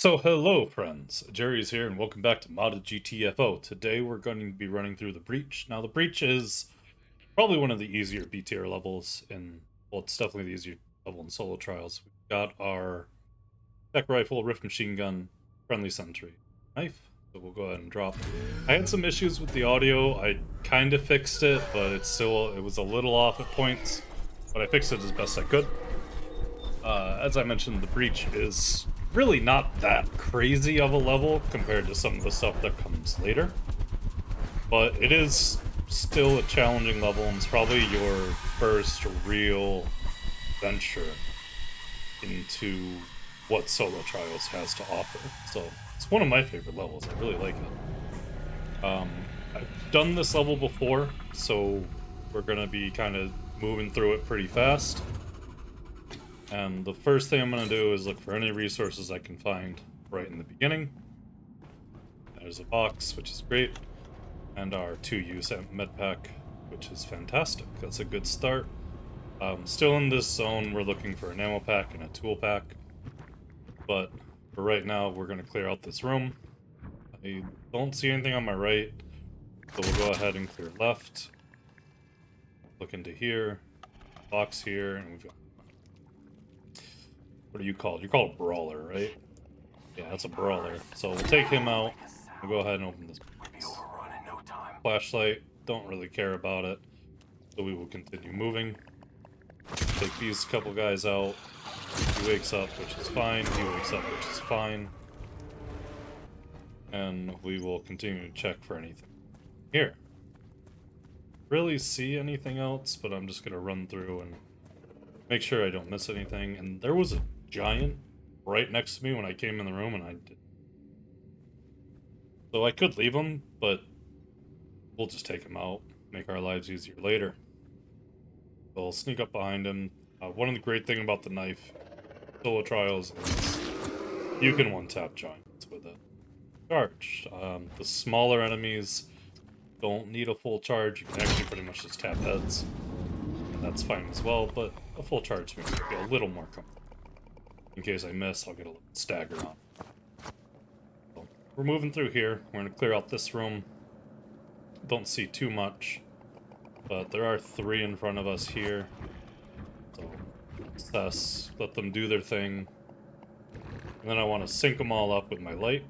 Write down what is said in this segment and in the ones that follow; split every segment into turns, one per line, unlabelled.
So hello friends, Jerry's here and welcome back to modded GTFO. Today we're going to be running through the Breach. Now the Breach is probably one of the easier B tier levels well, it's definitely the easier level in solo trials. We've got our tech rifle, rift machine gun, friendly sentry, knife, so we'll go ahead and drop. I had some issues with the audio. I kind of fixed it, but it was a little off at points, but I fixed it as best I could. As I mentioned, the Breach is really not that crazy of a level compared to some of the stuff that comes later. But it is still a challenging level, and it's probably your first real venture into what Solo Trials has to offer. So it's one of my favorite levels. I really like it. I've done this level before, so we're gonna be kind of moving through it pretty fast. And the first thing I'm going to do is look for any resources I can find right in the beginning. There's a box, which is great, and our 2-use med pack, which is fantastic. That's a good start. Still in this zone, we're looking for an ammo pack and a tool pack, but for right now, we're going to clear out this room. I don't see anything on my right, so we'll go ahead and clear left. Look into here, box here, and we've got... What are you called? You're called a brawler, right? Yeah, that's a brawler. So we'll take him out. We'll go ahead and open this box. Flashlight, don't really care about it. So we will continue moving. Take these couple guys out. He wakes up, which is fine. He wakes up, which is fine. And we will continue to check for anything here. Really see anything else, but I'm just gonna run through and make sure I don't miss anything. And there was a giant right next to me when I came in the room, and I did. So I could leave him, but we'll just take him out, make our lives easier later. So I'll sneak up behind him. One of the great things about the knife solo trials is you can one-tap giants with it. Charge. The smaller enemies don't need a full charge. You can actually pretty much just tap heads, and that's fine as well, but a full charge makes me feel a little more comfortable. In case I miss, I'll get a little stagger on. So we're moving through here. We're going to clear out this room. Don't see too much, but there are 3 in front of us here. So assess, let them do their thing. And then I want to sync them all up with my light.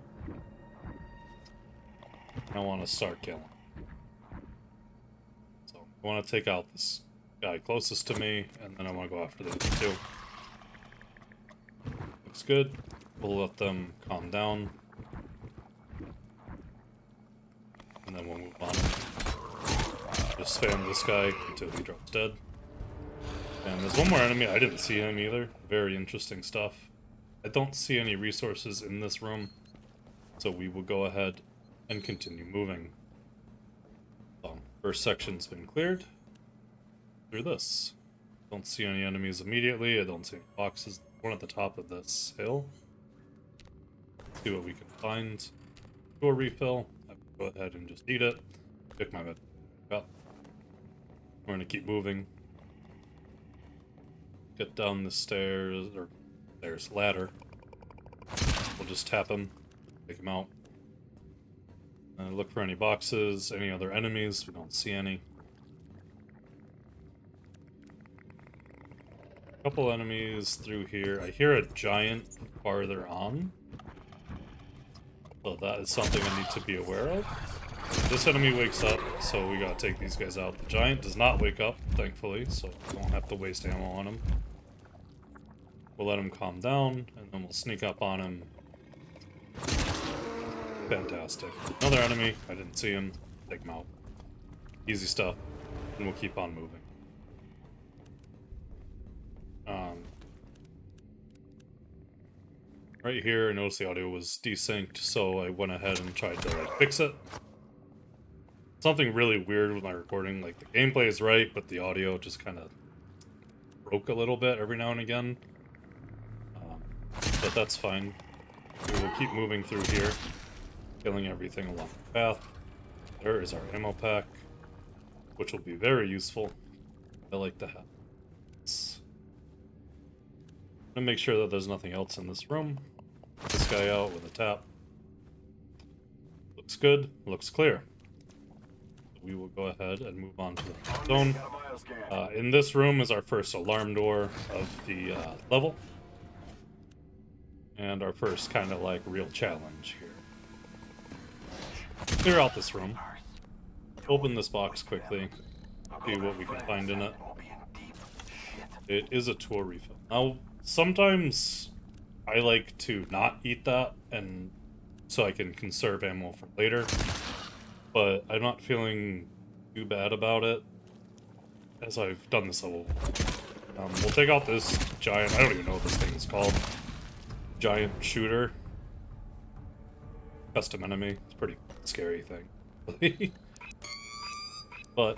And I want to start killing. So I want to take out this guy closest to me, and then I want to go after the other 2. Looks good. We'll let them calm down. And then we'll move on. Just spam this guy until he drops dead. And there's one more enemy. I didn't see him either. Very interesting stuff. I don't see any resources in this room, so we will go ahead and continue moving. So, first section's been cleared. Through this. Don't see any enemies immediately. I don't see any boxes. One at the top of this hill. See what we can find. Do a refill. I will go ahead and just eat it. Pick my med up. We're gonna keep moving. Get down the stairs, or stairs, ladder. We'll just tap him, take him out. Look for any boxes, any other enemies. We don't see any. Couple enemies through here. I hear a giant farther on. So that is something I need to be aware of. This enemy wakes up, so we gotta take these guys out. The giant does not wake up, thankfully, so we don't have to waste ammo on him. We'll let him calm down, and then we'll sneak up on him. Fantastic. Another enemy. I didn't see him. Take him out. Easy stuff. And we'll keep on moving. Right here, I noticed the audio was desynced, so I went ahead and tried to fix it. Something really weird with my recording. Like, the gameplay is right, but the audio just kind of broke a little bit every now and again. But that's fine. We will keep moving through here, killing everything along the path. There is our ammo pack, which will be very useful. I like to have this. I'm gonna make sure that there's nothing else in this room. this guy out with a tap. Looks good, looks clear. We will go ahead and move on to the zone. In this room is our first alarm door of the level. And our first kind of like real challenge here. Clear out this room. Open this box quickly. See what we can find in it. It is a tool refill. Now, sometimes I like to not eat that, and so I can conserve ammo for later. But I'm not feeling too bad about it, as I've done this level. We'll take out this giant, I don't even know what this thing is called. Giant shooter. Custom enemy. It's a pretty scary thing. But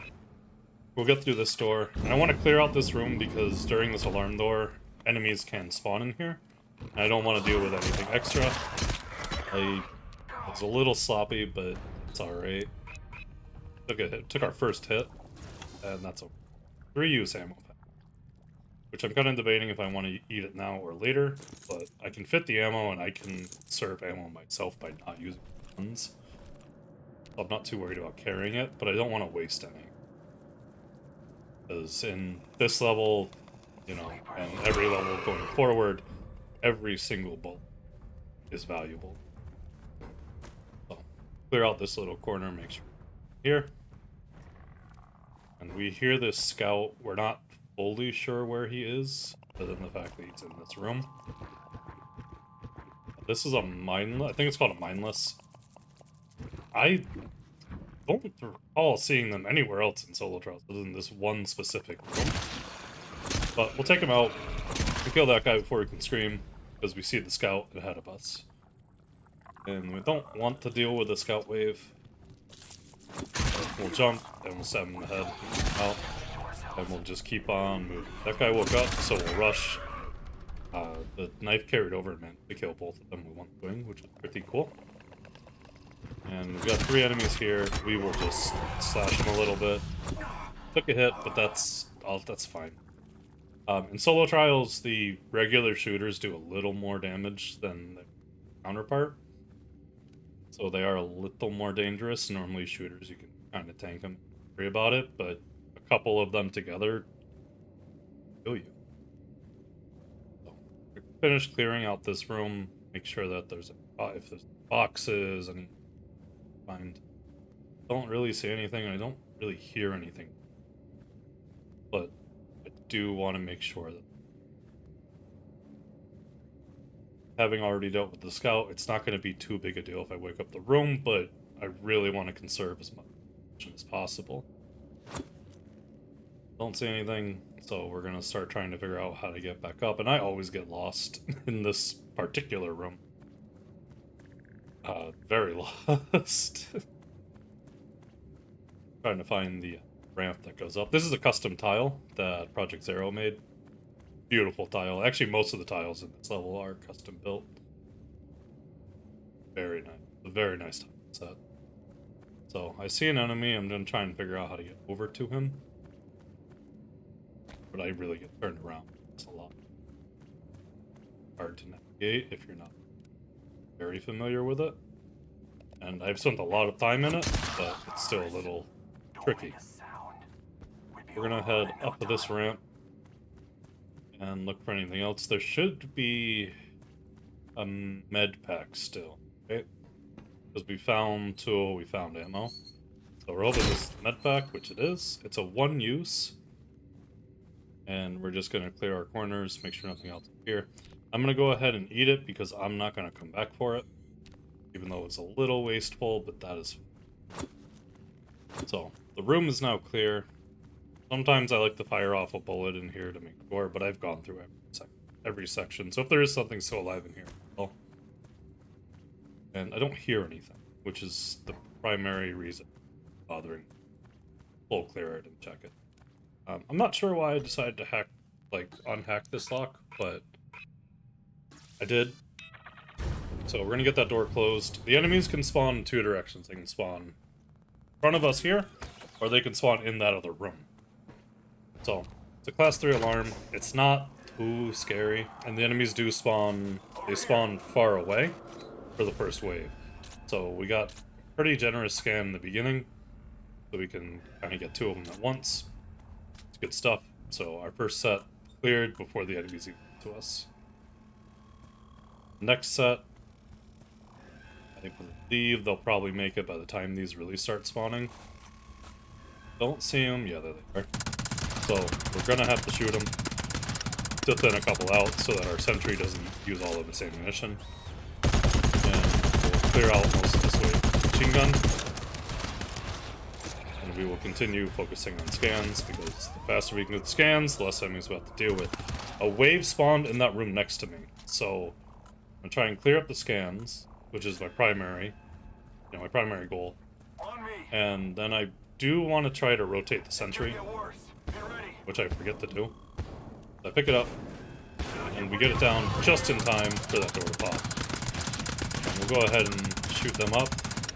we'll get through this door. And I want to clear out this room because during this alarm door, enemies can spawn in here. And I don't want to deal with anything extra. It's a little sloppy, but it's alright. Took our first hit, and that's a 3-use ammo pack. Which I'm kind of debating if I want to eat it now or later, but I can fit the ammo and I can serve ammo myself by not using guns. So I'm not too worried about carrying it, but I don't want to waste any. Because in this level, you know, and every level going forward, every single bullet is valuable. So, clear out this little corner, make sure here. And we hear this scout. We're not fully sure where he is, other than the fact that he's in this room. This is a mindless. I think it's called a mindless. I don't recall seeing them anywhere else in solo trials other than this one specific room. But we'll take him out. We kill that guy before he can scream, because we see the scout ahead of us. And we don't want to deal with the scout wave. We'll jump, and we'll stab him in the head, out, and we'll just keep on moving. That guy woke up, so we'll rush. The knife carried over and meant to kill both of them with one swing, which was pretty cool. And we've got 3 enemies here. We will just slash them a little bit. Took a hit, but that's fine. In solo trials, the regular shooters do a little more damage than the counterpart. So they are a little more dangerous. Normally shooters, you can kind of tank them, worry about it, but a couple of them together kill you. So, finish clearing out this room. Make sure that there's if there's boxes, any find. Don't really see anything, and I don't really hear anything. But I do want to make sure that, having already dealt with the scout, it's not going to be too big a deal if I wake up the room, but I really want to conserve as much as possible. Don't see anything, so we're going to start trying to figure out how to get back up, and I always get lost in this particular room. Very lost. Trying to find the ramp that goes up. This is a custom tile that Project Zero made. Beautiful tile. Actually, most of the tiles in this level are custom built. Very nice. A very nice tile set. So, I see an enemy. I'm going to try and figure out how to get over to him. But I really get turned around. It's a lot hard to navigate if you're not very familiar with it. And I've spent a lot of time in it, but it's still a little tricky. We're going to head up to this ramp and look for anything else. There should be a med pack still, right? Because we found tool, we found ammo. So we're hoping this is the med pack, which it is. It's a 1-use. And we're just going to clear our corners, make sure nothing else is here. I'm going to go ahead and eat it because I'm not going to come back for it. Even though it's a little wasteful, but that is... So, the room is now clear. Sometimes I like to fire off a bullet in here to make sure, but I've gone through every section. So if there is something still alive in here, well... And I don't hear anything, which is the primary reason bothering. Full clear it and check it. I'm not sure why I decided to unhack this lock, but I did. So we're gonna get that door closed. The enemies can spawn in 2 directions. They can spawn in front of us here, or they can spawn in that other room. So, it's a class 3 alarm. It's not too scary, and the enemies do spawn they spawn far away for the first wave. So we got a pretty generous scan in the beginning, so we can kind of get 2 of them at once. It's good stuff. So our first set cleared before the enemies even get to us. Next set, I believe they'll probably make it by the time these really start spawning. Don't see them. Yeah, there they are. So we're gonna have to shoot them to thin a couple out so that our sentry doesn't use all of its ammunition. And we'll clear out most of this wave machine gun. And we will continue focusing on scans, because the faster we can do the scans, the less enemies we have to deal with. A wave spawned in that room next to me, so I'm gonna try and clear up the scans, which is my primary, my primary goal. And then I do want to try to rotate the sentry, which I forget to do. So I pick it up, and we get it down just in time for that door to pop. And we'll go ahead and shoot them up,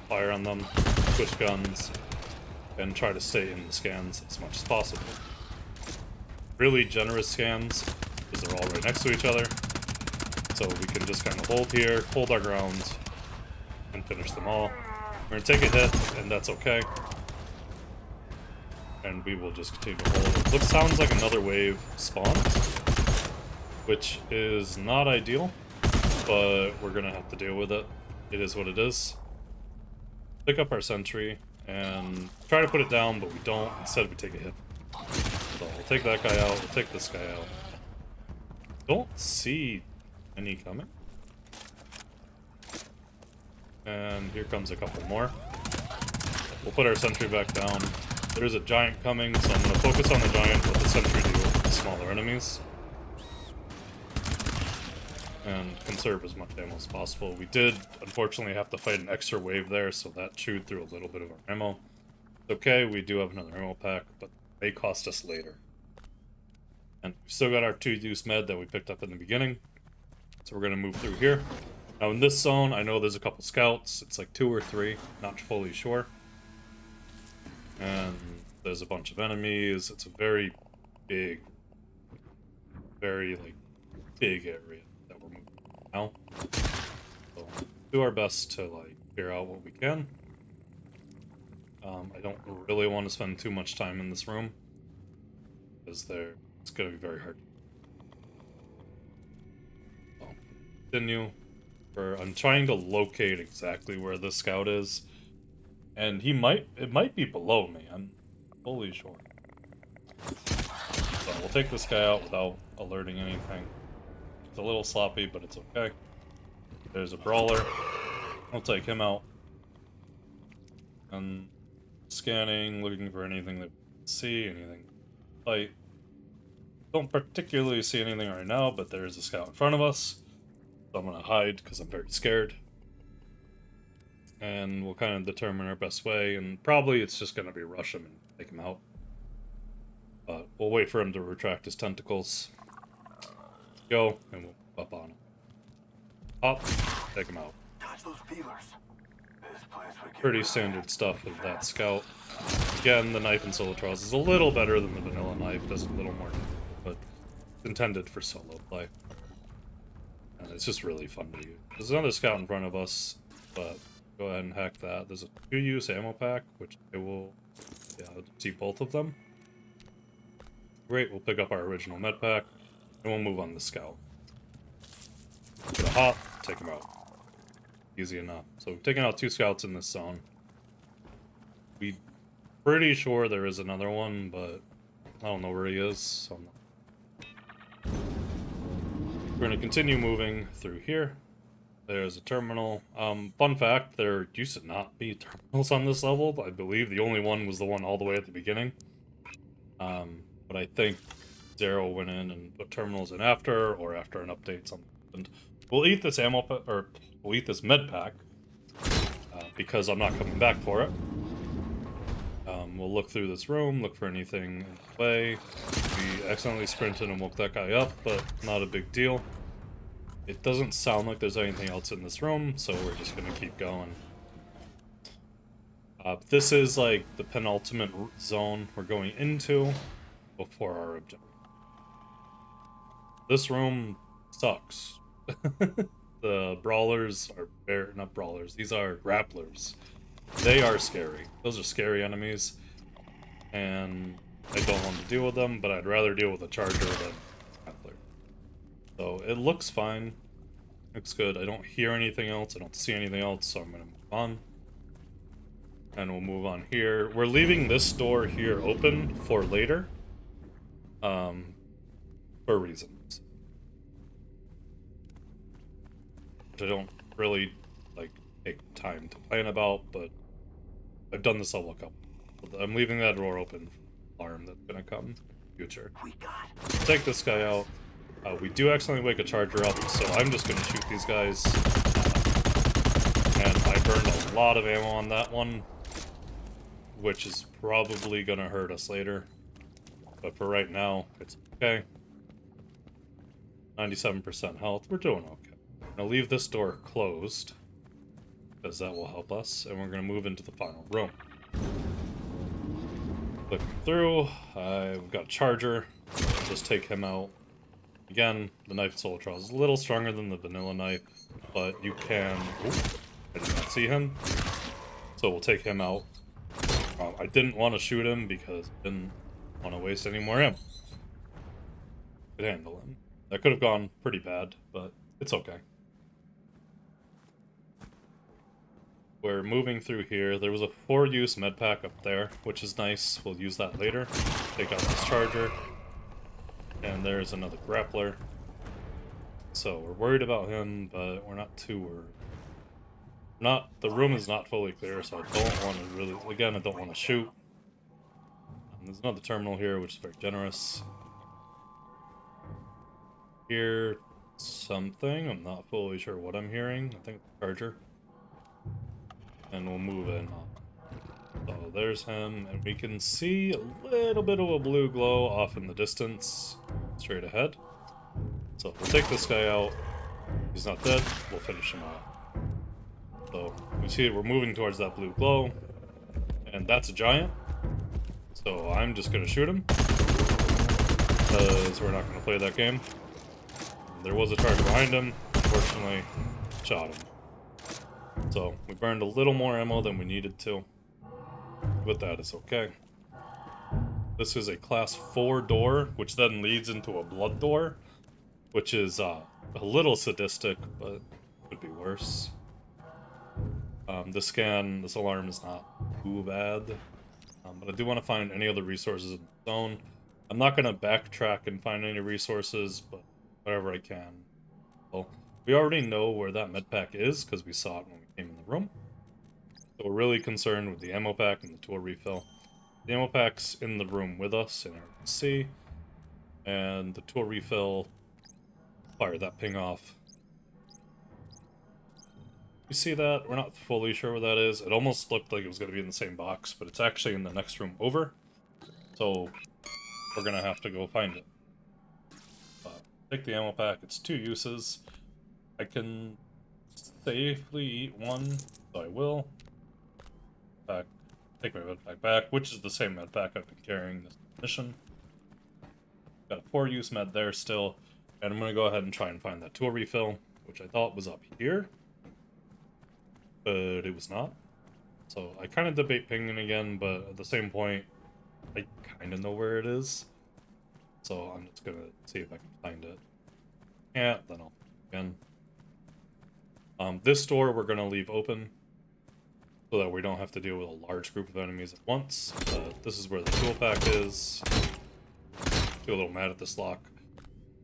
fire on them, switch guns, and try to stay in the scans as much as possible. Really generous scans, because they're all right next to each other. So we can just kind of hold here, hold our ground, and finish them all. We're gonna take a hit, and that's okay. And we will just continue to hold. It sounds like another wave spawned, which is not ideal, but we're gonna have to deal with it. It is what it is. Pick up our sentry and try to put it down, but we don't. Instead, we take a hit. So we'll take that guy out, we'll take this guy out. Don't see any coming. And here comes a couple more. We'll put our sentry back down. There's a giant coming, so I'm going to focus on the giant, let the sentry deal with the smaller enemies. And conserve as much ammo as possible. We did, unfortunately, have to fight an extra wave there, so that chewed through a little bit of our ammo. It's okay, we do have another ammo pack, but they cost us later. And we've still got our 2-use med that we picked up in the beginning. So we're going to move through here. Now in this zone, I know there's a couple scouts. It's like 2 or 3, not fully sure. And there's a bunch of enemies. It's a very big, big area that we're moving now. So do our best to figure out what we can. I don't really want to spend too much time in this room, because it's going to be very hard. So continue. I'm trying to locate exactly where the scout is. And it might be below me, I'm fully sure. So we'll take this guy out without alerting anything. It's a little sloppy, but it's okay. There's a brawler. We'll take him out. And scanning, looking for anything that we can see, anything to fight. Don't particularly see anything right now, but there is a scout in front of us. So I'm gonna hide, because I'm very scared. And we'll kind of determine our best way, and probably it's just going to be rush him and take him out. But we'll wait for him to retract his tentacles. Go, and we'll up on him. Pop, take him out. Pretty standard stuff with that scout. Again, the knife in solo trials is a little better than the vanilla knife, does a little more, but it's intended for solo play. And it's just really fun to use. There's another scout in front of us, but go ahead and hack that. There's a 2-use ammo pack, which I will see both of them. Great, we'll pick up our original med pack, and we'll move on the scout. Get a hop, take him out. Easy enough. So we've taken out 2 scouts in this zone. We're pretty sure there is another one, but I don't know where he is, so we're going to continue moving through here. There's a terminal. Fun fact, there used to not be terminals on this level. I believe the only one was the one all the way at the beginning. But I think Zero went in and put terminals in after, or after an update, something happened. We'll eat this we'll eat this med pack, because I'm not coming back for it. We'll look through this room, look for anything in the way. We accidentally sprinted and woke that guy up, but not a big deal. It doesn't sound like there's anything else in this room, so we're just gonna keep going. This is like the penultimate zone we're going into before our objective. This room sucks. The brawlers are not brawlers. These are grapplers. They are scary. Those are scary enemies, and I don't want to deal with them. But I'd rather deal with a charger than grappler. So it looks fine. Looks good. I don't hear anything else. I don't see anything else. So I'm gonna move on. And we'll move on here. We're leaving this door here open for later. For reasons. Which I don't really, like, take time to plan about, but I've done this a couple. I'm leaving that door open for alarm that's gonna come in the future. Take this guy out. We do accidentally wake a charger up, so I'm just gonna shoot these guys. And I burned a lot of ammo on that one, which is probably gonna hurt us later. But for right now, it's okay. 97% health. We're doing okay. I'm gonna leave this door closed, because that will help us, and we're gonna move into the final room. Clicking through, I've got a charger. Just take him out. Again, the knife soul trial is a little stronger than the vanilla knife, but you can... Ooh, I did not see him. So we'll take him out. I didn't want to shoot him because I didn't want to waste any more ammo. Could handle him. That could have gone pretty bad, but it's okay. We're moving through here. There was a 4-use med pack up there, which is nice. We'll use that later. Take out this charger. And there's another grappler. So we're worried about him, but we're not too worried. The room is not fully clear, so I don't want to really... Again, I don't want to shoot. There's another terminal here, which is very generous. Hear something. I'm not fully sure what I'm hearing. I think it's the charger. And we'll move in. So there's him, and we can see a little bit of a blue glow off in the distance, straight ahead. So we'll take this guy out. He's not dead. We'll finish him off. So we see we're moving towards that blue glow, and that's a giant. So I'm just gonna shoot him, because we're not gonna play that game. There was a charger behind him. Unfortunately, shot him. So we burned a little more ammo than we needed to, but that is okay. This is a class 4 door, which then leads into a blood door, which is a little sadistic, but could be worse. This alarm is not too bad, but I do want to find any other resources in the zone. I'm not going to backtrack and find any resources, but whatever I can. Well, we already know where that med pack is, because we saw it when we came in the room. So we're really concerned with the ammo pack and the tool refill. The ammo pack's in the room with us in C, and the tool refill, fire that ping off. You see that? We're not fully sure what that is. It almost looked like it was going to be in the same box, but it's actually in the next room over. So we're going to have to go find it. Take the ammo pack. It's 2 uses. I can safely eat one, so I will. Take my medpack back, which is the same medpack I've been carrying this mission. Got a 4-use med there still, and I'm going to go ahead and try and find that tool refill, which I thought was up here, but it was not. So I kind of debate pinging again, but at the same point, I kind of know where it is. So I'm just going to see if I can find it. Yeah, then I'll again. This door we're going to leave open, so that we don't have to deal with a large group of enemies at once. This is where the tool pack is. Feel a little mad at this lock.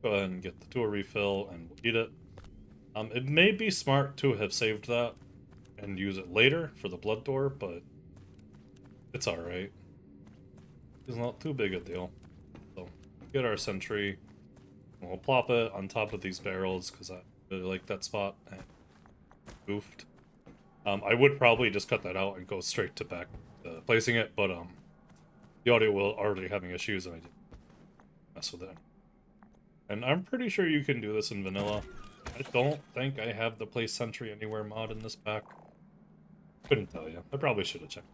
Go ahead and get the tool refill and we'll eat it. It may be smart to have saved that and use it later for the blood door, but it's alright. It's not too big a deal. So, get our sentry. And we'll plop it on top of these barrels, because I really like that spot. Goofed. I would probably just cut that out and go straight to back placing it, but the audio will already having issues and I didn't mess with it. And I'm pretty sure you can do this in vanilla. I don't think I have the place sentry anywhere mod in this pack. Couldn't tell you. I probably should have checked.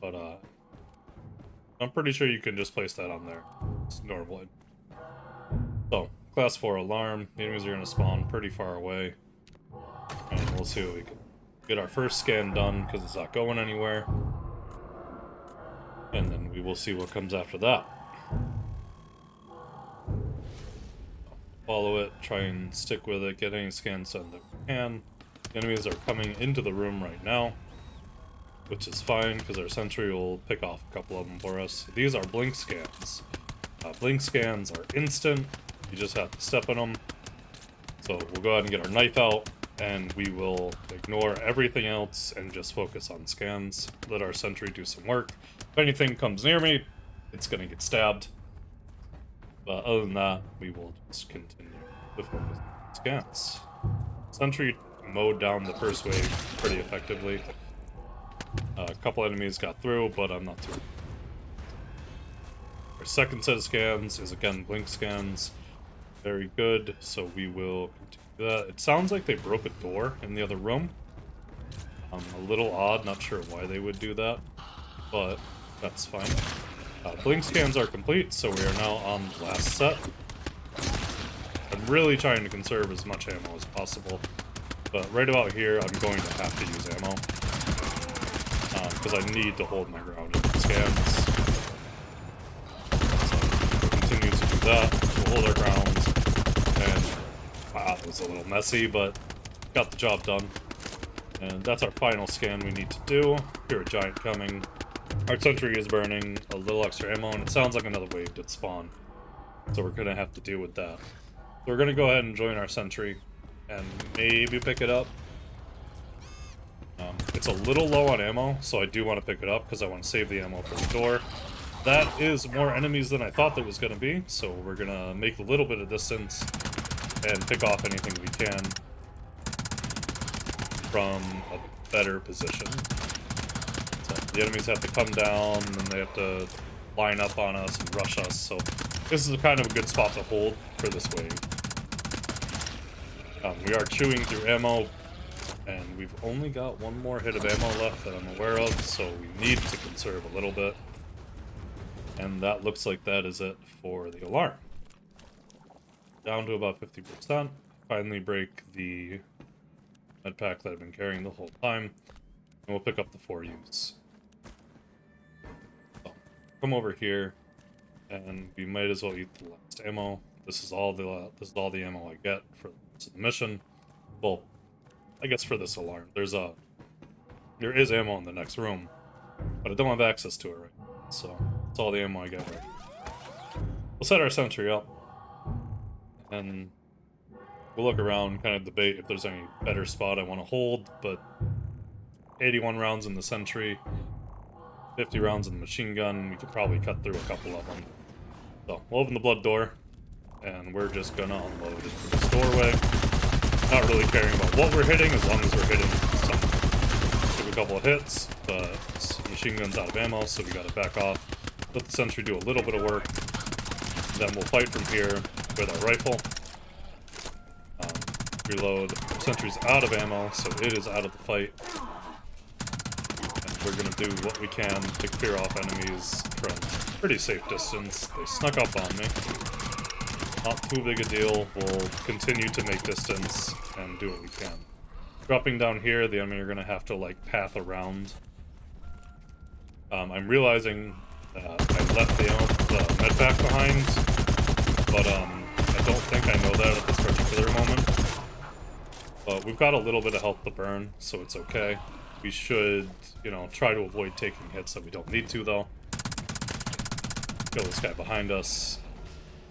But I'm pretty sure you can just place that on there. It's normal. So, Class 4 alarm. The enemies are going to spawn pretty far away. And we'll see what we can get our first scan done, because it's not going anywhere. And then we will see what comes after that. Follow it, try and stick with it, get any scans done that we can. The enemies are coming into the room right now, which is fine, because our sentry will pick off a couple of them for us. These are blink scans. Blink scans are instant, you just have to step on them. So we'll go ahead and get our knife out, and we will ignore everything else and just focus on scans. Let our sentry do some work. If anything comes near me, it's gonna get stabbed. But other than that, we will just continue to focus on scans. Sentry mowed down the first wave pretty effectively. A couple enemies got through, but I'm not too. Our second set of scans is again blink scans. Very good, so we will continue that. It sounds like they broke a door in the other room. A little odd, not sure why they would do that, but that's fine. Blink scans are complete, so we are now on the last set. I'm really trying to conserve as much ammo as possible, but right about here I'm going to have to use ammo. Because I need to hold my ground in the scans. So we'll continue to do that. We'll hold our ground. And wow, it was a little messy, but got the job done. And that's our final scan we need to do. Hear a giant coming. Our sentry is burning a little extra ammo, and it sounds like another wave did spawn. So we're gonna have to deal with that. So we're gonna go ahead and join our sentry and maybe pick it up. It's a little low on ammo, so I do want to pick it up because I want to save the ammo for the door. That is more enemies than I thought there was going to be, so we're going to make a little bit of distance and pick off anything we can from a better position. So the enemies have to come down, and they have to line up on us and rush us, so this is kind of a good spot to hold for this wave. We are chewing through ammo, and we've only got one more hit of ammo left that I'm aware of, so we need to conserve a little bit. And that looks like that is it for the alarm. Down to about 50%. Finally break the med pack that I've been carrying the whole time, and we'll pick up the 4Us. So, come over here, and we might as well eat the last ammo. This is all the ammo I get for the rest of the mission. Well, I guess for this alarm. There is ammo in the next room, but I don't have access to it right now, so that's all the ammo I get right now. We'll set our sentry up, and we'll look around, kind of debate if there's any better spot I want to hold, but 81 rounds in the sentry, 50 rounds in the machine gun, we could probably cut through a couple of them. So, we'll open the blood door, and we're just gonna unload into this doorway. Not really caring about what we're hitting, as long as we're hitting something. Took a couple of hits, but machine gun's out of ammo, so we gotta back off. Let the sentry do a little bit of work. Then we'll fight from here with our rifle. Reload. Sentry's out of ammo, so it is out of the fight. And we're gonna do what we can to clear off enemies from pretty safe distance. They snuck up on me. Not too big a deal. We'll continue to make distance and do what we can. Dropping down here, the enemy are going to have to, like, path around. I'm realizing I left the med pack behind, but I don't think I know that at this particular moment. But we've got a little bit of health to burn, so it's okay. We should, you know, try to avoid taking hits that we don't need to, though. Kill this guy behind us.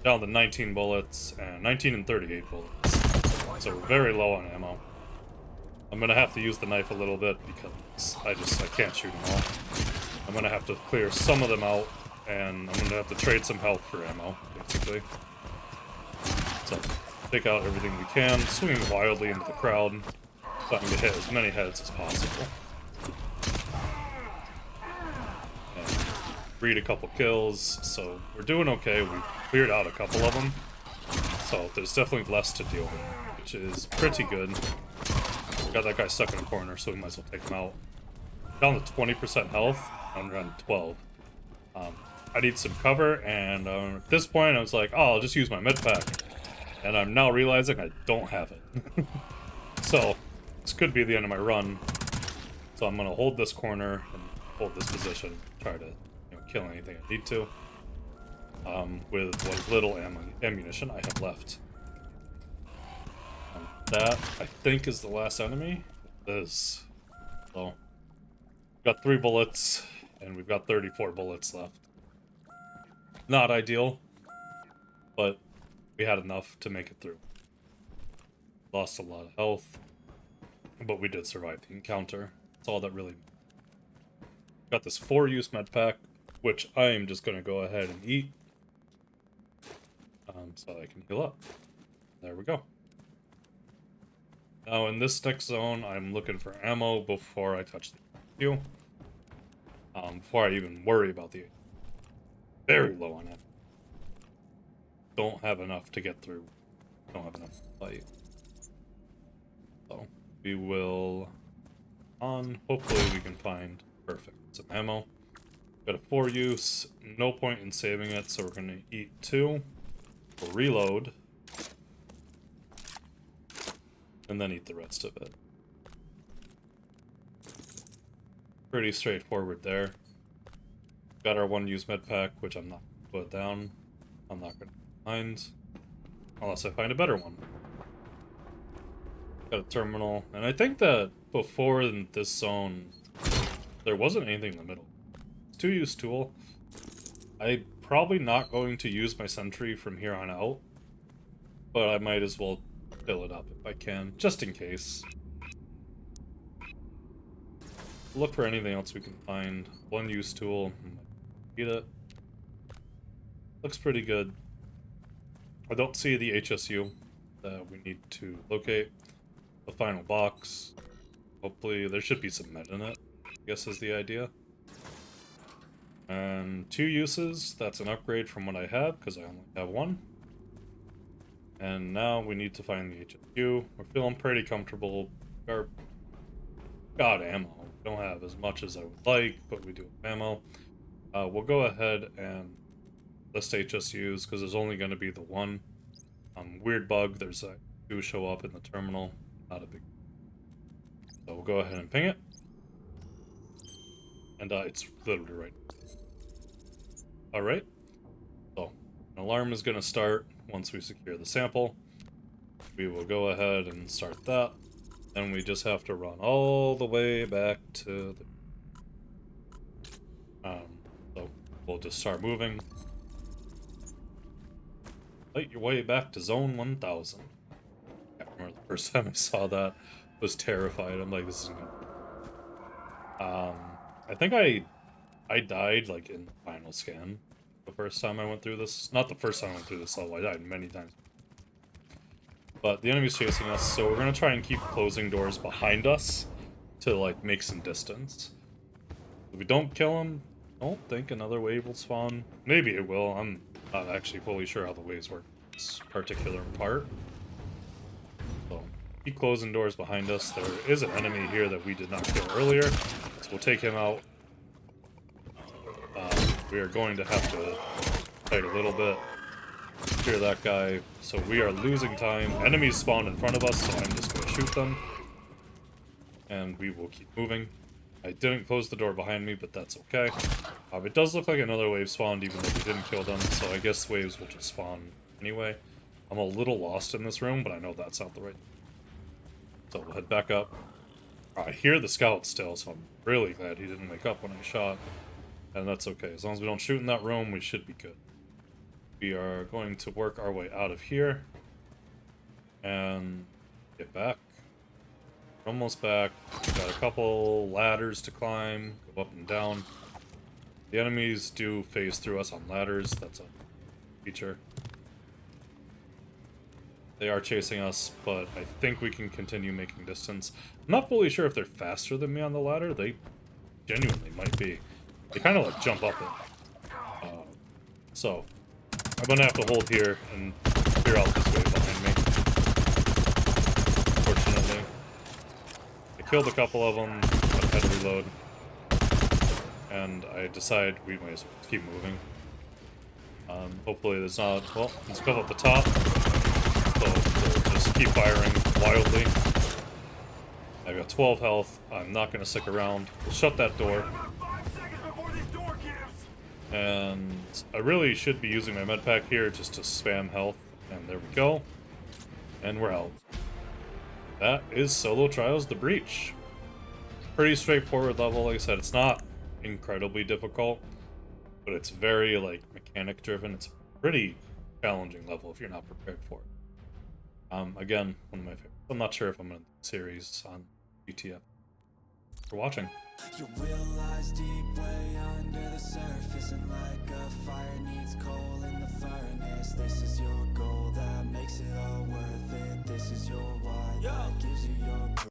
Down to 19 bullets, and 19 and 38 bullets. So we're very low on ammo. I'm gonna have to use the knife a little bit because I can't shoot them all. I'm gonna have to clear some of them out, and I'm gonna have to trade some health for ammo, basically. So, take out everything we can, swinging wildly into the crowd, trying to hit as many heads as possible. Read a couple kills, so we're doing okay. We cleared out a couple of them, so there's definitely less to deal with, which is pretty good. We got that guy stuck in a corner, so we might as well take him out. Down to 20% health, I'm around 12. I need some cover, and at this point I was like, oh, I'll just use my med pack. And I'm now realizing I don't have it. So, this could be the end of my run. So I'm gonna hold this corner and hold this position, try to kill anything I need to. With what little ammunition I have left. That, I think, is the last enemy. It is. So, got 3 bullets, and we've got 34 bullets left. Not ideal, but we had enough to make it through. Lost a lot of health, but we did survive the encounter. That's all that really... Got this 4-use med pack, which I am just going to go ahead and eat. So I can heal up. There we go. Now in this next zone, I'm looking for ammo before I touch the HQ. Before I even worry about the... Very low on it. Don't have enough to get through. Don't have enough to fight. So, we will... Hopefully we can find... Perfect. Some ammo. Got a 4-use. No point in saving it, so we're going to eat 2. We'll reload. And then eat the rest of it. Pretty straightforward there. Got our 1-use med pack, which I'm not going to put down. I'm not going to find. Unless I find a better one. Got a terminal. And I think that before in this zone, there wasn't anything in the middle. 2-use tool. I'm probably not going to use my sentry from here on out. But I might as well fill it up if I can, just in case. Look for anything else we can find. 1-use tool. Eat it. Looks pretty good. I don't see the HSU that we need to locate. The final box. Hopefully there should be some med in it, I guess is the idea. And 2 uses. That's an upgrade from what I have, because I only have 1. And now we need to find the HSU. We're feeling pretty comfortable. Our got ammo. We don't have as much as I would like, but we do have ammo. We'll go ahead and list HSUs, because there's only going to be the one. Weird bug, there's a 2 show up in the terminal. Not a big... So we'll go ahead and ping it. And it's literally right. Alright. So, an alarm is going to start once we secure the sample. We will go ahead and start that. And we just have to run all the way back to the... So, we'll just start moving. Light your way back to zone 1000. I remember the first time I saw that, I was terrified. I'm like, this isn't gonna... I think I died, like, in the final scan the first time I went through this. Not the first time I went through this level, I died many times. But the enemy's chasing us, so we're gonna try and keep closing doors behind us to, like, make some distance. If we don't kill him, I don't think another wave will spawn. Maybe it will, I'm not actually fully sure how the waves work in this particular part. So, keep closing doors behind us. There is an enemy here that we did not kill earlier, so we'll take him out. We are going to have to fight a little bit. Clear that guy. So we are losing time. Enemies spawn in front of us, so I'm just going to shoot them. And we will keep moving. I didn't close the door behind me, but that's okay. It does look like another wave spawned, even though we didn't kill them, so I guess waves will just spawn anyway. I'm a little lost in this room, but I know that's not the right... So we'll head back up. I hear the scout still, so I'm really glad he didn't wake up when I shot. And that's okay. As long as we don't shoot in that room, we should be good. We are going to work our way out of here. And get back. We're almost back. We've got a couple ladders to climb. Go up and down. The enemies do phase through us on ladders. That's a feature. They are chasing us, but I think we can continue making distance. I'm not fully sure if they're faster than me on the ladder. They genuinely might be. They kind of like jump up it. So, I'm gonna have to hold here and clear out this wave behind me. Unfortunately. I killed a couple of them, but I had to reload. And I decide we might as well keep moving. Hopefully there's not... Well, there's a couple at the top. so we'll just keep firing wildly. I got 12 health. I'm not going to stick around. We'll shut that door. And I really should be using my med pack here just to spam health. And there we go. And we're out. That is Solo Trials The Breach. Pretty straightforward level. Like I said, it's not incredibly difficult, but it's very, like, mechanic driven. It's a pretty challenging level if you're not prepared for it. Again, one of my favorites. I'm not sure if I'm in the series on GTFO. Thanks for watching.
Your will lies deep way under the surface, and like a fire needs coal in the furnace. This is your goal that makes it all worth it. This is your why that gives you your